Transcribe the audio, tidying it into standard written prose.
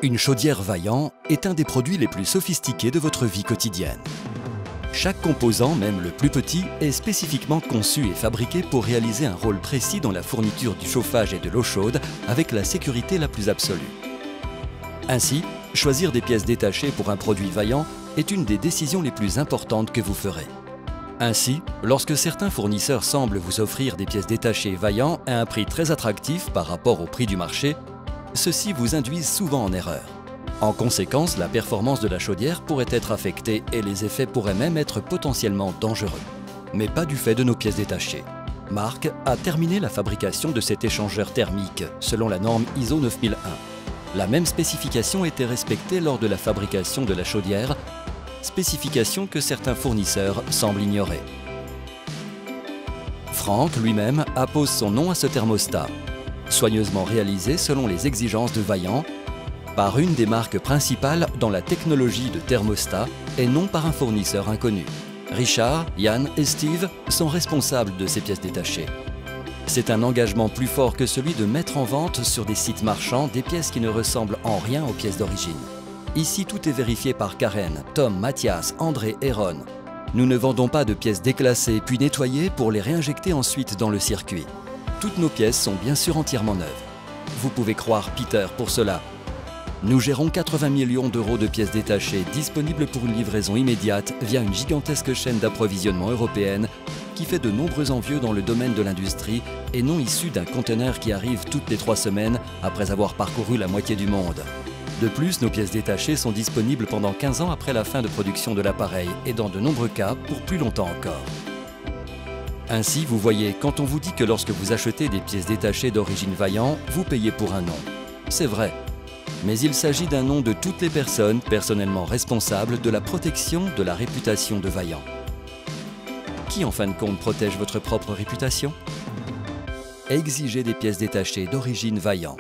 Une chaudière Vaillant est un des produits les plus sophistiqués de votre vie quotidienne. Chaque composant, même le plus petit, est spécifiquement conçu et fabriqué pour réaliser un rôle précis dans la fourniture du chauffage et de l'eau chaude avec la sécurité la plus absolue. Ainsi, choisir des pièces détachées pour un produit Vaillant est une des décisions les plus importantes que vous ferez. Ainsi, lorsque certains fournisseurs semblent vous offrir des pièces détachées Vaillant à un prix très attractif par rapport au prix du marché, ceux-ci vous induisent souvent en erreur. En conséquence, la performance de la chaudière pourrait être affectée et les effets pourraient même être potentiellement dangereux. Mais pas du fait de nos pièces détachées. Marc a terminé la fabrication de cet échangeur thermique selon la norme ISO 9001. La même spécification était respectée lors de la fabrication de la chaudière, spécification que certains fournisseurs semblent ignorer. Franck lui-même appose son nom à ce thermostat, soigneusement réalisé selon les exigences de Vaillant, par une des marques principales dans la technologie de thermostat et non par un fournisseur inconnu. Richard, Yann et Steve sont responsables de ces pièces détachées. C'est un engagement plus fort que celui de mettre en vente sur des sites marchands des pièces qui ne ressemblent en rien aux pièces d'origine. Ici, tout est vérifié par Karen, Tom, Mathias, André et Ron. Nous ne vendons pas de pièces déclassées puis nettoyées pour les réinjecter ensuite dans le circuit. Toutes nos pièces sont bien sûr entièrement neuves. Vous pouvez croire Peter pour cela. Nous gérons 80 millions d'euros de pièces détachées disponibles pour une livraison immédiate via une gigantesque chaîne d'approvisionnement européenne qui fait de nombreux envieux dans le domaine de l'industrie et non issus d'un conteneur qui arrive toutes les 3 semaines après avoir parcouru la moitié du monde. De plus, nos pièces détachées sont disponibles pendant 15 ans après la fin de production de l'appareil et dans de nombreux cas pour plus longtemps encore. Ainsi, vous voyez, quand on vous dit que lorsque vous achetez des pièces détachées d'origine Vaillant, vous payez pour un nom. C'est vrai. Mais il s'agit d'un nom de toutes les personnes personnellement responsables de la protection de la réputation de Vaillant. Qui en fin de compte protège votre propre réputation? Exigez des pièces détachées d'origine Vaillant.